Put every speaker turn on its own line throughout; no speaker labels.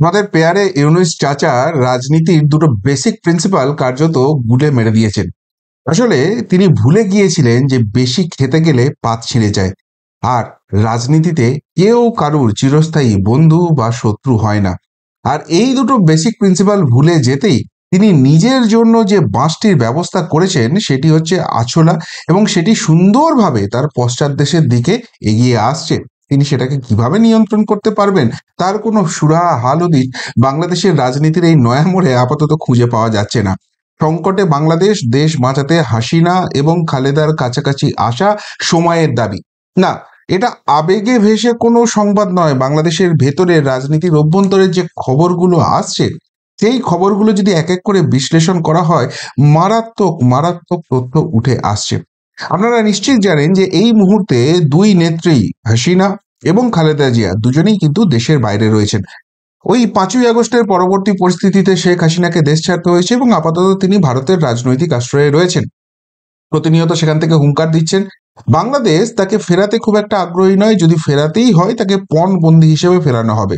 আমাদের পেয়ারে ইউনুস চাচা রাজনীতির দুটো বেসিক প্রিন্সিপাল কার্যত গুলে মেরে দিয়েছেন। আসলে তিনি ভুলে গিয়েছিলেন যে বেশি খেতে গেলে পাত ছিঁড়ে যায়। আর রাজনীতিতে কেউ কারুর চিরস্থায়ী বন্ধু বা শত্রু হয় না। আর এই দুটো বেসিক প্রিন্সিপাল ভুলে যেতেই তিনি নিজের জন্য যে বাঁশটির ব্যবস্থা করেছেন সেটি হচ্ছে আছলা, এবং সেটি সুন্দরভাবে তার পশ্চাৎ দেশের দিকে এগিয়ে আসছে। তিনি সেটাকে কিভাবে নিয়ন্ত্রণ করতে পারবেন তার কোনো সুরাহা হালুদিস বাংলাদেশের রাজনীতির এই নয়া মোড়ে আপাতত খুঁজে পাওয়া যাচ্ছে না। সংকটে বাংলাদেশ দেশ বাঁচাতে হাসিনা এবং খালেদার কাছাকাছি আসা সময়ের দাবি না। এটা আবেগে ভেসে কোনো সংবাদ নয়। বাংলাদেশের ভেতরের রাজনীতির অভ্যন্তরের যে খবরগুলো আসছে সেই খবরগুলো যদি এক এক করে বিশ্লেষণ করা হয়, মারাত্মক মারাত্মক তথ্য উঠে আসছে। আপনারা নিশ্চিত জানেন যে এই মুহূর্তে দুই নেত্রী হাসিনা এবং খালেদা জিয়া দুজনেই কিন্তু দেশের বাইরে রয়েছেন। ওই 5ই আগস্টের পরবর্তী পরিস্থিতিতে শেখ হাসিনাকে দেশ ছাড়তে হয়েছে এবং আপাতত তিনি ভারতের রাজনৈতিক আশ্রয়ে রয়েছেন। প্রতিনিয়ত সেখান থেকে হুঙ্কার দিচ্ছেন। বাংলাদেশ তাকে ফেরাতে খুব একটা আগ্রহী নয়, যদি ফেরাতেই হয় তাকে পণবন্দি হিসেবে ফেরানো হবে।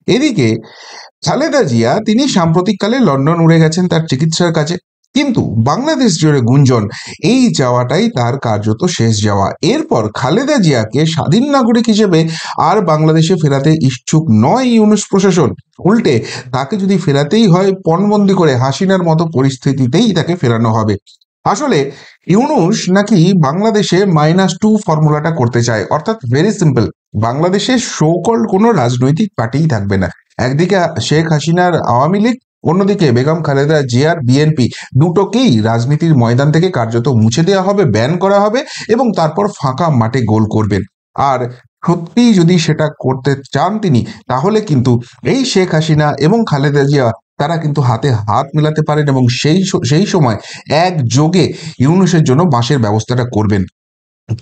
এদিকে খালেদা জিয়া তিনি সাম্প্রতিককালে লন্ডন উড়ে গেছেন তার চিকিৎসার কাজে। কিন্তু বাংলাদেশ জুড়ে গুঞ্জন এই যাওয়াটাই তার কার্যত শেষ যাওয়া। এরপর খালেদা জিয়াকে স্বাধীন নাগরিক হিসেবে আর বাংলাদেশে ফেরাতে ইচ্ছুক নয় ইউনূস প্রশাসন। উল্টে তাকে যদি ফেরাতেই হয় পণবন্দি করে হাসিনার মতো পরিস্থিতিতেই তাকে ফেরানো হবে। আসলে ইউনূস নাকি বাংলাদেশে -2 ফর্মুলাটা করতে চায়, অর্থাৎ ভেরি সিম্পল, বাংলাদেশে সো কল্ড কোনো রাজনৈতিক পার্টিই থাকবে না। একদিকে শেখ হাসিনার আওয়ামী লীগ, অন্যদিকে বেগম খালেদা জিয়ার বিএনপি, দুটোকেই রাজনীতির ময়দান থেকে কার্যত মুছে দেওয়া হবে, ব্যান করা হবে এবং তারপর ফাঁকা মাঠে গোল করবেন। আর সত্যি যদি সেটা করতে চান তিনি, তাহলে কিন্তু এই শেখ হাসিনা এবং খালেদা জিয়া তারা কিন্তু হাতে হাত মেলাতে পারেন এবং সেই সময় একযোগে ইউনূসের জন্য বাঁশের ব্যবস্থাটা করবেন।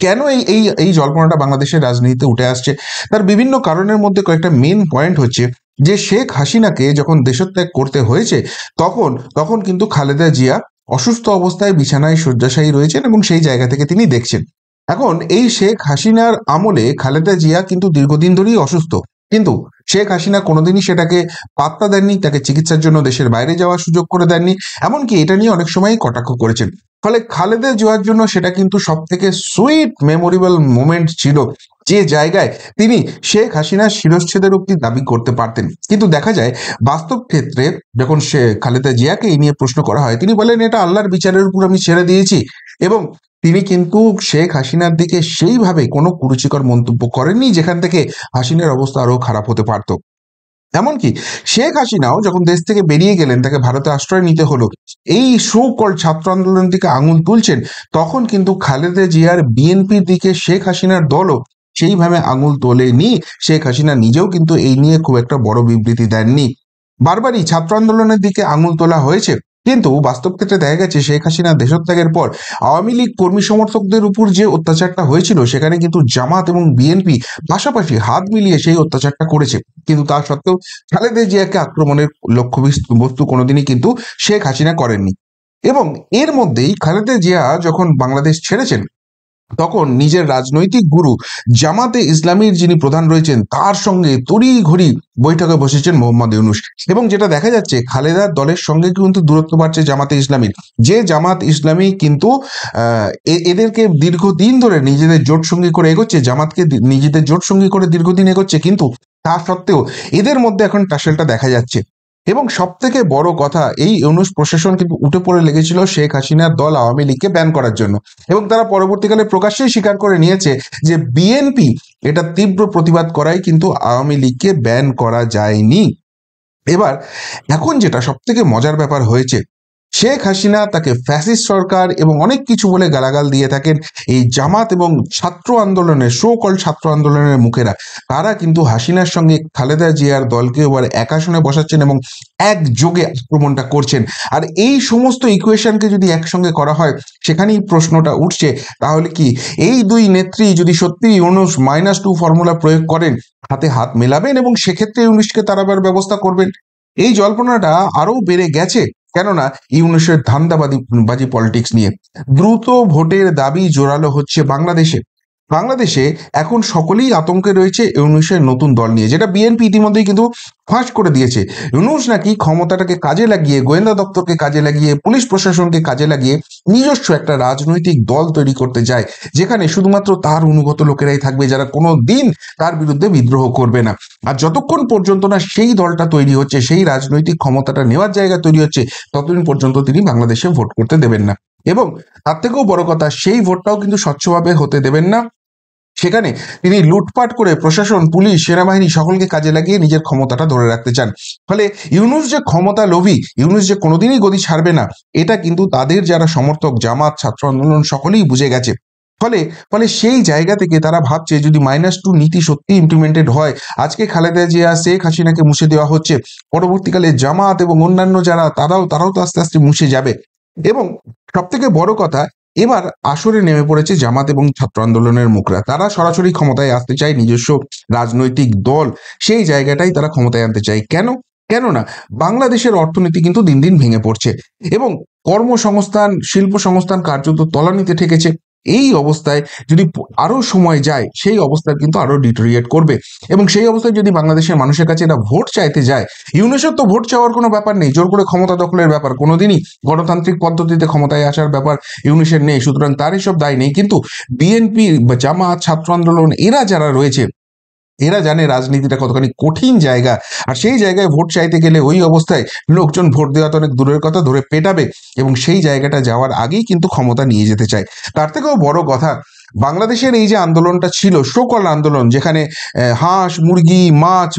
কেন এই এই এই জল্পনাটা বাংলাদেশের রাজনীতিতে উঠে আসছে? তার বিভিন্ন কারণের মধ্যে কয়েকটা মেন পয়েন্ট হচ্ছে যে শেখ হাসিনাকে যখন দেশত্যাগ করতে হয়েছে তখন তখন কিন্তু খালেদা জিয়া অসুস্থ অবস্থায় বিছানায় শয্যাশায়ী রয়েছেন এবং সেই জায়গা থেকে তিনি দেখছেন। এখন এই শেখ হাসিনার আমলে খালেদা জিয়া কিন্তু দীর্ঘদিন ধরেই অসুস্থ, কিন্তু শেখ হাসিনা কোনোদিনই সেটাকে পাত্তা দেননি, তাকে চিকিৎসার জন্য দেশের বাইরে যাওয়ার সুযোগ করে দেননি, এমনকি এটা নিয়ে অনেক সময় কটাক্ষ করেছেন। ফলে খালেদা জিয়ার জন্য সেটা কিন্তু সব থেকে সুইট মেমোরেবল মোমেন্ট ছিল, যে জায়গায় তিনি শেখ হাসিনার শিরশ্ছেদের অব্দি দাবি করতে পারতেন। কিন্তু দেখা যায় বাস্তব ক্ষেত্রে যখন সে খালেদা জিয়াকে এই নিয়ে প্রশ্ন করা হয়, তিনি বলেন এটা আল্লাহর বিচারের উপর আমি ছেড়ে দিয়েছি। এবং তিনি কিন্তু শেখ হাসিনার দিকে সেইভাবে কোনো কুরুচিকর মন্তব্য করেননি যেখান থেকে হাসিনার অবস্থা আরো খারাপ হতে পারত। এমনকি শেখ হাসিনাও যখন দেশ থেকে বেরিয়ে গেলেন, তাকে ভারতে আশ্রয় নিতে হলো, এই সো কল্ড ছাত্র আন্দোলনের দিকে আঙুল তুলছেন, তখন কিন্তু খালেদা জিয়ার বিএনপির দিকে শেখ হাসিনার দলও সেইভাবে আঙুল তোলেনি। শেখ হাসিনা নিজেও কিন্তু এই নিয়ে খুব একটা বড় বিবৃতি দেননি। বারবারই ছাত্র আন্দোলনের দিকে আঙুল তোলা হয়েছে, কিন্তু বাস্তব ক্ষেত্রে দেখা গেছে শেখ হাসিনা দেশত্যাগের পর আওয়ামী লীগ কর্মী সমর্থকদের উপর যে অত্যাচারটা হয়েছিল সেখানে কিন্তু জামাত এবং বিএনপি পাশাপাশি হাত মিলিয়ে সেই অত্যাচারটা করেছে। কিন্তু তা সত্ত্বেও খালেদা জিয়াকে আক্রমণের লক্ষ্য বস্তু কোনোদিনই কিন্তু শেখ হাসিনা করেননি। এবং এর মধ্যেই খালেদা জিয়া যখন বাংলাদেশ ছেড়েছেন, তখন নিজের রাজনৈতিক গুরু জামাতে ইসলামীর যিনি প্রধান রয়েছেন তার সঙ্গে তড়িঘড়ি বৈঠকে বসেছেন মোহাম্মদ ইউনূস। এবং যেটা দেখা যাচ্ছে, খালেদার দলের সঙ্গে কিন্তু দূরত্ব বাড়ছে জামাতে ইসলামীর, যে জামাত ইসলামী কিন্তু এদেরকে দীর্ঘদিন ধরে নিজেদের জোট সঙ্গী করে এগোচ্ছে, জামাতকে নিজেদের জোট সঙ্গী করে দীর্ঘদিন এগোচ্ছে, কিন্তু তা সত্ত্বেও এদের মধ্যে এখন টাসেলটা দেখা যাচ্ছে। এবং সব থেকে বড় কথা, এই ইউনূস প্রশাসন কিন্তু উঠে পড়ে লেগেছিল শেখ হাসিনার দল আওয়ামী লীগকে ব্যান করার জন্য। এবং তারা পরবর্তীকালে প্রকাশ্যেই স্বীকার করে নিয়েছে যে বিএনপি এটা তীব্র প্রতিবাদ করাই কিন্তু আওয়ামী লীগকে ব্যান করা যায়নি। এবার এখন যেটা সব থেকে মজার ব্যাপার হয়েছে, শেখ হাসিনা তাকে ফ্যাসিস্ট সরকার এবং অনেক কিছু বলে গালাগাল দিয়ে থাকেন। এই জামাত এবং ছাত্র আন্দোলনের সো কল ছাত্র আন্দোলনের মুখেরা, তারা কিন্তু হাসিনার সঙ্গে খালেদা জিয়ার দলকে এবার এক আসনে বসাচ্ছেন এবং একযোগে আক্রমণটা করছেন। আর এই সমস্ত ইকুয়েশনকে যদি একসঙ্গে করা হয়, সেখানেই প্রশ্নটা উঠছে, তাহলে কি এই দুই নেত্রী যদি সত্যি ইউনূস -2 ফর্মুলা প্রয়োগ করেন, হাতে হাত মেলাবেন এবং সেক্ষেত্রে ইউনূসকে তাড়াবার ব্যবস্থা করবেন? এই জল্পনাটা আরো বেড়ে গেছে, কেননা ইউনূসের ধান্দাবাজি পলিটিক্স নিয়ে দ্রুত ভোটের দাবি জোরালো হচ্ছে বাংলাদেশে। বাংলাদেশে এখন সকলেই আতঙ্কে রয়েছে ইউনূসের নতুন দল নিয়ে, যেটা বিএনপি ইতিমধ্যেই কিন্তু ফাঁস করে দিয়েছে। ইউনূস নাকি ক্ষমতাটাকে কাজে লাগিয়ে, গোয়েন্দা দপ্তরকে কাজে লাগিয়ে, পুলিশ প্রশাসনকে কাজে লাগিয়ে নিজস্ব একটা রাজনৈতিক দল তৈরি করতে চায়, যেখানে শুধুমাত্র তার অনুগত লোকেরাই থাকবে, যারা কোনো দিন তার বিরুদ্ধে বিদ্রোহ করবে না। আর যতক্ষণ পর্যন্ত না সেই দলটা তৈরি হচ্ছে, সেই রাজনৈতিক ক্ষমতাটা নেওয়ার জায়গা তৈরি হচ্ছে, ততদিন পর্যন্ত তিনি বাংলাদেশে ভোট করতে দেবেন না। এবং তার থেকেও বড় কথা, সেই ভোটটাও কিন্তু স্বচ্ছভাবে হতে দেবেন না। সেখানে তিনি লুটপাট করে প্রশাসন, পুলিশ, সেনাবাহিনী সকলকে কাজে লাগিয়ে নিজের ক্ষমতাটা ধরে রাখতে চান। ফলে ইউনূস যে ক্ষমতা লোভী, ইউনূস যে কোনোদিনই গদি ছাড়বে না, এটা কিন্তু তাদের যারা সমর্থক, জামাত, ছাত্র আন্দোলন সকলেই বুঝে গেছে। ফলে ফলে সেই জায়গা থেকে তারা ভাবছে, যদি -2 নীতি সত্যি ইমপ্লিমেন্টেড হয়, আজকে খালেদা জিয়া, শেখ হাসিনাকে মুছে দেওয়া হচ্ছে, পরবর্তীকালে জামাত এবং অন্যান্য যারা তারাও তো আস্তে আস্তে মুছে যাবে। এবং সব থেকে বড় কথা, এবার আসরে নেমে পড়েছে জামাত এবং ছাত্র আন্দোলনের মুখরা। তারা সরাসরি ক্ষমতায় আসতে চায়, নিজস্ব রাজনৈতিক দল, সেই জায়গাটাই তারা ক্ষমতায় আনতে চায়। কেননা বাংলাদেশের অর্থনীতি কিন্তু দিন দিন ভেঙে পড়ছে এবং কর্মসংস্থান, শিল্প সংস্থান কার্যত তলানিতে ঠেকেছে। এই অবস্থায় যদি আরো সময় যায়, সেই অবস্থা কিন্তু আরো ডিটোরিয়েট করবে। এবং সেই অবস্থায় যদি বাংলাদেশের মানুষের কাছে এরা ভোট চাইতে যায়, ইউনূসের তো ভোট চাওয়ার কোনো ব্যাপার নেই, জোর করে ক্ষমতা দখলের ব্যাপার কোনোদিনই, গণতান্ত্রিক পদ্ধতিতে ক্ষমতায় আসার ব্যাপার ইউনূসের নেই, সুতরাং তার এসব দায় নেই। কিন্তু বিএনপি বা জামাত, ছাত্র আন্দোলন, এরা যারা রয়েছে, এরা জানে রাজনীতিটা কতখানি কঠিন জায়গা। আর সেই জায়গায় ভোট চাইতে গেলে ওই অবস্থায় লোকজন ভোট দেওয়া তো অনেক দূরের কথা, ধরে পেটাবে, এবং সেই জায়গাটা যাওয়ার আগেই কিন্তু ক্ষমতা নিয়ে যেতে চায়। তার থেকেও বড় কথা, বাংলাদেশের এই যে আন্দোলনটা ছিল, শোকল আন্দোলন, যেখানে হাঁস, মুরগি, মাছ,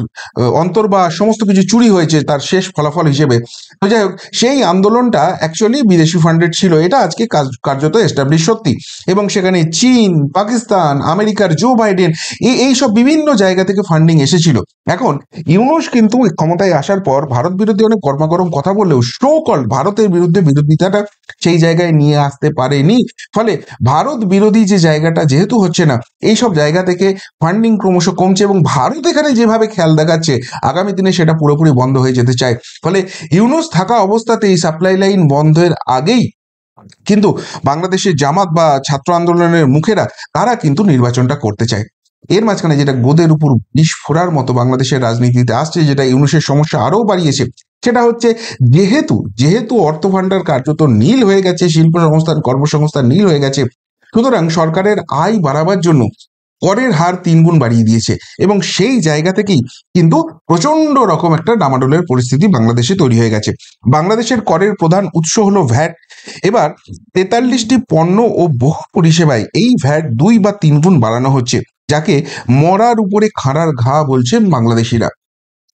অন্তর্বাস সমস্ত কিছু চুরি হয়েছে তার শেষ ফলাফল হিসেবে, তো যাই হোক, সেই আন্দোলনটা অ্যাকচুয়ালি বিদেশি ফান্ডেড ছিল, এটা আজকে কার্যত এস্টাবলিশ সত্যি। এবং সেখানে চীন, পাকিস্তান, আমেরিকার জো বাইডেন, এই সব বিভিন্ন জায়গা থেকে ফান্ডিং এসেছিল। এখন ইউনূস কিন্তু ক্ষমতায় আসার পর ভারত বিরোধী অনেক গরমাগরম কথা বললেও শো কল ভারতের বিরুদ্ধে বিরোধিতাটা সেই জায়গায় নিয়ে আসতে পারেনি। ফলে ভারত বিরোধী যে জায়গাটা যেহেতু হচ্ছে না, এই সব জায়গা থেকে ফান্ডিং ক্রমশ কমছে এবং ভারত এখানে যেভাবে খেয়াল দেখাচ্ছে, আগামী দিনে সেটা পুরোপুরি বন্ধ হয়ে যেতে চায়। ফলে ইউনূস থাকা অবস্থাতে এই সাপ্লাই লাইন বন্ধের আগেই কিন্তু বাংলাদেশের জামাত বা ছাত্র আন্দোলনের মুখেরা, তারা কিন্তু নির্বাচনটা করতে চায়। এর মাঝখানে যেটা গোদের উপর বিষ ফোড়ার মতো বাংলাদেশের রাজনীতিতে আসছে, যেটা ইউনূসের সমস্যা আরো বাড়িয়েছে, সেটা হচ্ছে যেহেতু যেহেতু অর্থ ভান্ডার কার্যত নীল হয়ে গেছে, শিল্প সংস্থান, কর্মসংস্থান নীল হয়ে গেছে, সুতরাং সরকারের আয় বাড়াবার জন্য করের হার 3 গুণ বাড়িয়ে দিয়েছে। এবং সেই জায়গা থেকেই কিন্তু প্রচন্ড রকম একটা ডামাডোলের পরিস্থিতি বাংলাদেশে তৈরি হয়ে গেছে। বাংলাদেশের করের প্রধান উৎস হলো ভ্যাট। এবার 43টি পণ্য ও বহু পরিষেবায় এই ভ্যাট 2 বা 3 গুণ বাড়ানো হচ্ছে, যাকে মরার উপরে খাঁড়ার ঘা বলছে বাংলাদেশিরা।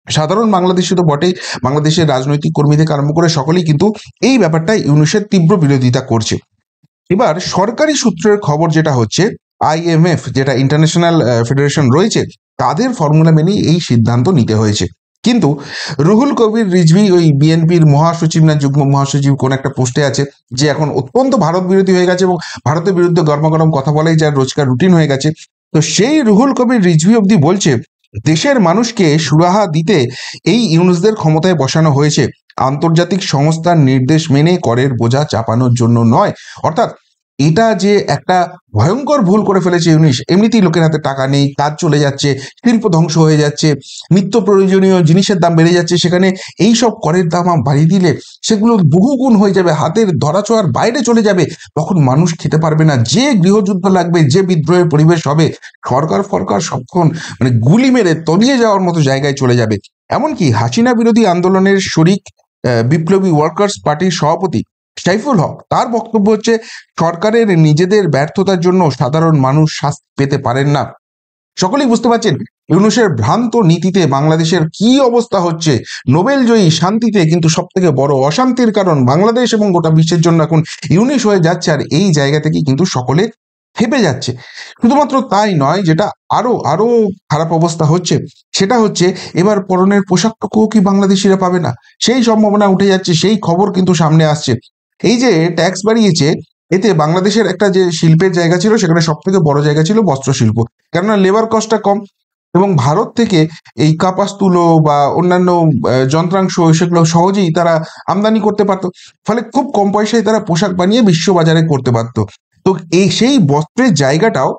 সাধারণ বাংলাদেশি তো বটেই, বাংলাদেশের রাজনৈতিক কর্মী থেকে আরম্ভ করে সকলেই কিন্তু এই ব্যাপারটা ইউনূসের তীব্র বিরোধিতা করছে। এবার সরকারি সূত্রের খবর যেটা হচ্ছে, আইএমএফ, যেটা ইন্টারন্যাশনাল ফেডারেশন রয়েছে, তাদের ফর্মুলা মেনেই এই সিদ্ধান্ত নিতে হয়েছে। কিন্তু রুহুল কবির রিজভী, ওই বিএনপির মহাসচিব না যুগ্ম মহাসচিব, কোন একটা পোস্টে আছে, যে এখন অত্যন্ত ভারত বিরোধী হয়ে গেছে এবং ভারতের বিরুদ্ধে গরমাগরম কথা বলাই যার রোজকার রুটিন হয়ে গেছে। তো সেই রুহুল কবির রিজভী অব্দি বলছে, দেশের মানুষকে সুরাহা দিতে এই ইউনূসদের ক্ষমতায় বসানো হয়েছে, আন্তর্জাতিক সংস্থার নির্দেশ মেনে করের বোঝা চাপানোর জন্য নয়। অর্থাৎ এটা যে একটা ভয়ঙ্কর ভুল করে ফেলেছে ইউনূস, এমনিতেই লোকের হাতে টাকা নেই, কাজ চলে যাচ্ছে, শিল্প ধ্বংস হয়ে যাচ্ছে, নিত্য প্রয়োজনীয় জিনিসের দাম বেড়ে যাচ্ছে, সেখানে এই সব করের দাম বাড়িয়ে দিলে সেগুলো বহুগুণ হয়ে যাবে, হাতের ধরাছোঁয়ার বাইরে চলে যাবে, তখন মানুষ খেতে পারবে না, যে গৃহযুদ্ধ লাগবে, যে বিদ্রোহের পরিবেশ হবে, সরকার ফরকার সবক্ষণ মানে গুলি মেরে তলিয়ে যাওয়ার মতো জায়গায় চলে যাবে। এমনকি হাসিনা বিরোধী আন্দোলনের শরিক বিপ্লবী ওয়ার্কার্স পার্টির সভাপতি সাইফুল হক, তার বক্তব্য হচ্ছে, সরকারের নিজেদের ব্যর্থতার জন্য সাধারণ মানুষ শাস্তি পেতে পারেন না। সকলেই বুঝতে পারছেন ইউনূসের ভ্রান্ত নীতিতে বাংলাদেশের কি অবস্থা হচ্ছে। নোবেল জয়ী শান্তিতে কিন্তু সব থেকে বড় অশান্তির কারণ বাংলাদেশ এবং গোটা বিশ্বের জন্য এখন ইউনূস হয়ে যাচ্ছে। আর এই জায়গা থেকে কিন্তু সকলে খেপে যাচ্ছে। শুধুমাত্র তাই নয়, যেটা আরো আরো খারাপ অবস্থা হচ্ছে, সেটা হচ্ছে এবার পরনের পোশাকটুকুও কি বাংলাদেশিরা পাবে না, সেই সম্ভাবনা উঠে যাচ্ছে, সেই খবর কিন্তু সামনে আসছে। এই যে ট্যাক্স বাড়িয়েছে, এতে বাংলাদেশের একটা যে শিল্পের জায়গা ছিল, সেখানে সব থেকে বড় জায়গা ছিল বস্ত্র শিল্প, কেননা লেবার কস্টটা কম এবং ভারত থেকে এই কাপাস তুলো বা অন্যান্য যন্ত্রাংশ, সেগুলো সহজেই তারা আমদানি করতে পারতো। ফলে খুব কম পয়সায় তারা পোশাক বানিয়ে বিশ্ববাজারে করতে পারতো। তো এই সেই বস্ত্রের জায়গাটাও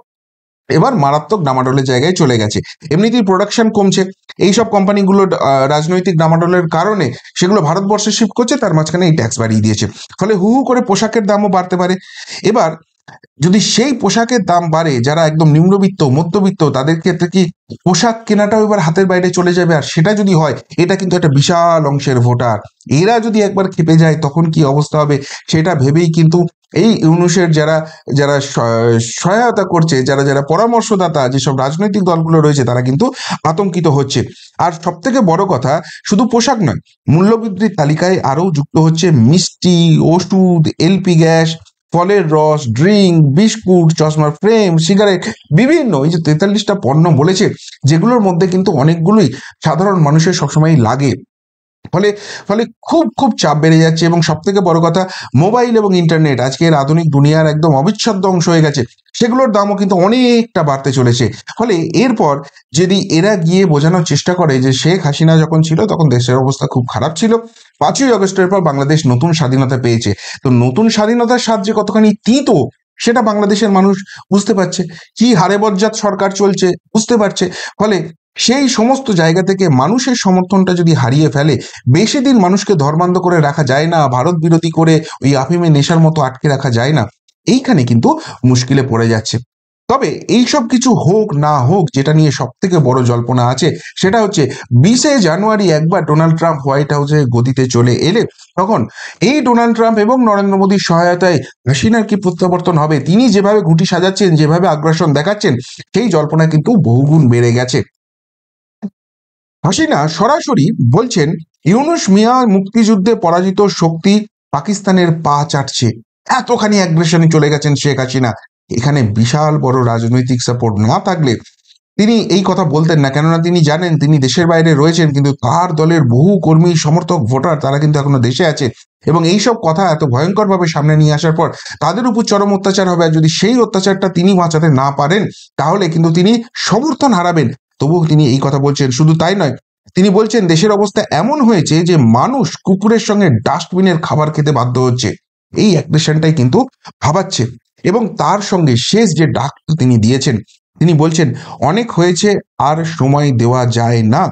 এবার মারাত্মক ডামাডোলের জায়গায় চলে গেছে। এমনিতেই প্রোডাকশন কমছে, এইসব কোম্পানিগুলো রাজনৈতিক ডামাডোলের কারণে সেগুলো ভারতবর্ষে শিফট করছে, তার মাঝখানে এই ট্যাক্স বাড়িয়ে দিয়েছে, ফলে হু হু করে পোশাকের দামও বাড়তে পারে। এবার যদি সেই পোশাকের দাম বাড়ে, যারা একদম নিম্নবিত্ত মধ্যবিত্ত তাদের ক্ষেত্রে কি পোশাক কেনাটাও এবার হাতের বাইরে চলে যাবে? আর সেটা যদি হয়, এটা কিন্তু একটা বিশাল অংশের ভোটার, এরা যদি একবার খেপে যায় তখন কি অবস্থা হবে সেটা ভেবেই কিন্তু এই ইউনূসের যারা যারা সহায়তা করছে, যারা যারা পরামর্শদাতা, যেসব রাজনৈতিক দলগুলো রয়েছে, তারা কিন্তু আতঙ্কিত হচ্ছে। আর সব থেকে বড় কথা, শুধু পোশাক নয়, মূল্যবৃদ্ধির তালিকায় আরও যুক্ত হচ্ছে মিষ্টি, ওষুধ, এলপি গ্যাস, ফলের রস, ড্রিঙ্ক, বিস্কুট, চশমার ফ্রেম, সিগারেট, বিভিন্ন এই যে 43টা পণ্য বলেছে, যেগুলোর মধ্যে কিন্তু অনেকগুলোই সাধারণ মানুষের সবসময় লাগে। ফলে ফলে খুব খুব চাপ বেড়ে যাচ্ছে। এবং সব থেকে বড় কথা, মোবাইল এবং ইন্টারনেট আজকের আধুনিক দুনিয়ার একদম অবিচ্ছেদ্য অংশ হয়ে গেছে, সেগুলোর দামও কিন্তু অনেকটা বাড়তে চলেছে। ফলে এরপর যদি এরা গিয়ে বোঝানোর চেষ্টা করে যে শেখ হাসিনা যখন ছিল তখন দেশের অবস্থা খুব খারাপ ছিল, 5ই আগস্টের পর বাংলাদেশ নতুন স্বাধীনতা পেয়েছে, তো নতুন স্বাধীনতার স্বাদ যে কতখানি তিতো সেটা বাংলাদেশের মানুষ বুঝতে পারছে, কি হারে বজ্জাত সরকার চলছে বুঝতে পারছে। ফলে সেই সমস্ত জায়গা থেকে মানুষের সমর্থনটা যদি হারিয়ে ফেলে, বেশি দিন মানুষকে ধর্মান্ধ করে রাখা যায় না, ভারত বিরোধী করে ওই আফিমে নেশার মতো আটকে রাখা যায় না, এইখানে কিন্তু মুশকিলে পড়ে যাচ্ছে। তবে এই সব কিছু হোক না হোক, যেটা নিয়ে সব থেকে বড় জল্পনা আছে সেটা হচ্ছে 20শে জানুয়ারি একবার ডোনাল্ড ট্রাম্প হোয়াইট হাউসে গদিতে চলে এলে তখন এই ডোনাল্ড ট্রাম্প এবং নরেন্দ্র মোদীর সহায়তায় হাসিনার কি প্রত্যাবর্তন হবে? তিনি যেভাবে ঘুঁটি সাজাচ্ছেন, যেভাবে আগ্রাসন দেখাচ্ছেন, সেই জল্পনা কিন্তু বহুগুণ বেড়ে গেছে। হাসিনা সরাসরি বলছেন ইউনূস মিয়া মুক্তিযুদ্ধে পরাজিত শক্তি, পাকিস্তানের পা চাটছে, এতখানি অ্যাগ্রেশনে চলে গেছেন শেখ হাসিনা। এখানে বিশাল বড় রাজনৈতিক সাপোর্ট না থাকলে তিনি এই কথা বলতেন না, কেননা তিনি জানেন তিনি দেশের বাইরে রয়েছেন, কিন্তু তার দলের বহু কর্মী সমর্থক ভোটার তারা কিন্তু এখনো দেশে আছে, এবং এইসব কথা এত ভয়ঙ্করভাবে সামনে নিয়ে আসার পর তাদের উপর চরম অত্যাচার হবে। আর যদি সেই অত্যাচারটা তিনি বাঁচাতে না পারেন, তাহলে কিন্তু তিনি সমর্থন হারাবেন। তবুও তিনি এই কথা বলছেন। শুধু তাই নয়, তিনি বলছেন দেশের অবস্থা এমন হয়েছে যে মানুষ কুকুরের সঙ্গে ডাস্টবিনের খাবার খেতে বাধ্য হচ্ছে। এই অ্যাগ্রেশনটাই কিন্তু ভাবাচ্ছে। এবং তার সঙ্গে শেষ যে ডাকটা তিনি দিয়েছেন, তিনি বলছেন অনেক হয়েছে, আর সময় দেওয়া যায় না,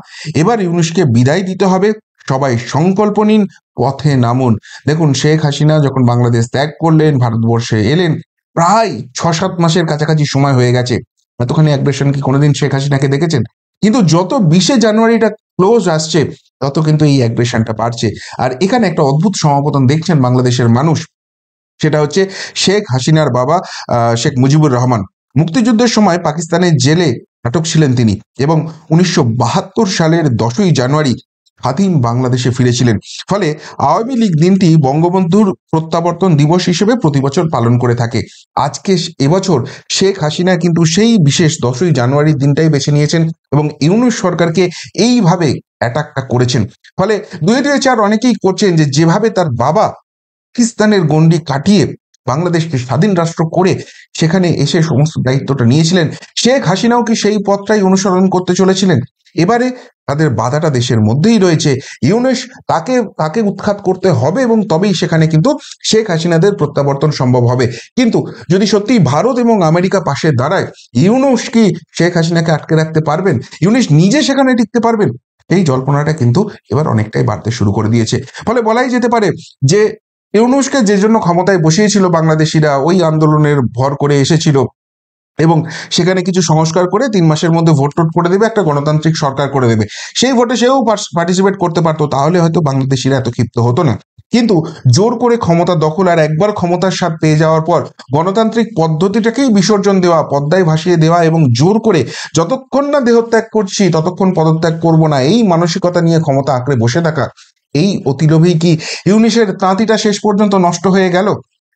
এবার ইউনূসকে বিদায় দিতে হবে, সবাই সংকল্প নিন, পথে নামুন। দেখুন, শেখ হাসিনা যখন বাংলাদেশ ত্যাগ করলেন, ভারতবর্ষে এলেন, প্রায় 6-7 মাসের কাছাকাছি সময় হয়ে গেছে। এতখানি অ্যাগ্রেশন কি কোনোদিন শেখ হাসিনাকে দেখেছেন? কিন্তু যত 20শে জানুয়ারিটা ক্লোজ আসছে, তত কিন্তু এই অ্যাগ্রেশনটা বাড়ছে। আর এখানে একটা অদ্ভুত সমাপতন দেখছেন বাংলাদেশের মানুষ, সেটা হচ্ছে শেখ হাসিনার বাবা শেখ মুজিবুর রহমান। মুক্তিযুদ্ধের সময় পাকিস্তানের জেলে আটক ছিলেন তিনি, এবং 1972 সালের 10ই জানুয়ারি স্বাধীন বাংলাদেশে ফিরেছিলেন। ফলে আওয়ামী লীগ দিনটি বঙ্গবন্ধুর প্রত্যাবর্তন দিবস হিসেবে প্রতি বছর পালন করে থাকে। আজকে এবছর শেখ হাসিনা কিন্তু সেই বিশেষ 10ই জানুয়ারির দিনটাই বেছে নিয়েছেন, এবং ইউনূস সরকারকে এইভাবে অ্যাটাকটা করেছেন। ফলে দুয়ে দুয়ে চার অনেকেই করছেন যে যেভাবে তার বাবা পাকিস্তানের গণ্ডি কাটিয়ে বাংলাদেশকে স্বাধীন রাষ্ট্র করে সেখানে এসে সমস্ত দায়িত্বটা নিয়েছিলেন, শেখ হাসিনাও কি সেই পথটাই অনুসরণ করতে চলেছিলেন? এবারে তাদের বাধাটা দেশের মধ্যেই রয়েছে। ইউনূস তাকে তাকে উৎখাত করতে হবে, এবং তবেই সেখানে কিন্তু শেখ হাসিনাদের প্রত্যাবর্তন সম্ভব হবে। কিন্তু যদি সত্যি ভারত এবং আমেরিকা পাশে দাঁড়ায়, ইউনূস কি শেখ হাসিনাকে আটকে রাখতে পারবেন? ইউনূস নিজে সেখানে টিকতে পারবেন? এই জল্পনাটা কিন্তু এবার অনেকটাই বাড়তে শুরু করে দিয়েছে। ফলে বলাই যেতে পারে যে ইউনূসকে যে জন্য ক্ষমতায় বসিয়েছিল বাংলাদেশিরা, ওই আন্দোলনের ভর করে এসেছিল, এবং সেখানে কিছু সংস্কার করে 3 মাসের মধ্যে ভোট টোট করে দেবে, একটা গণতান্ত্রিক সরকার করে দেবে, সেই ভোটে সেও পার্টিসিপেট করতে পারতো, তাহলে হয়তো বাংলাদেশিরা এত ক্ষিপ্ত হতো না। কিন্তু জোর করে ক্ষমতা দখল, আর একবার ক্ষমতার স্বাদ পেয়ে যাওয়ার পর গণতান্ত্রিক পদ্ধতিটাকেই বিসর্জন দেওয়া, পদ্মায় ভাসিয়ে দেওয়া, এবং জোর করে যতক্ষণ না দেহত্যাগ করছি ততক্ষণ পদত্যাগ করব না, এই মানসিকতা নিয়ে ক্ষমতা আঁকড়ে বসে থাকা, এই অতিলোভেই কি ইউনূসের তাঁতিটা শেষ পর্যন্ত নষ্ট হয়ে গেল?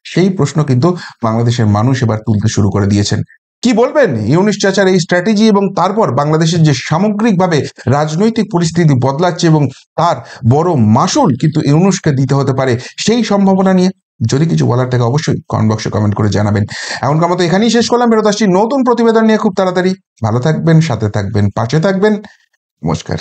সেই প্রশ্ন কিন্তু বাংলাদেশের মানুষ এবার তুলতে শুরু করে দিয়েছেন। কি বলবেন ইউনূস চাচার এই স্ট্র্যাটেজি, এবং তারপর বাংলাদেশের যে সামগ্রিকভাবে রাজনৈতিক পরিস্থিতি বদলাচ্ছে, এবং তার বড় মাসুল কিন্তু ইউনূসকে দিতে হতে পারে, সেই সম্ভাবনা নিয়ে যদি কিছু বলার থাকে অবশ্যই কমেন্ট বক্সে কমেন্ট করে জানাবেন। এমনকার মতো এখানেই শেষ করলাম, ফেরত আসছি নতুন প্রতিবেদন নিয়ে খুব তাড়াতাড়ি। ভালো থাকবেন, সাথে থাকবেন, পাশে থাকবেন। নমস্কার।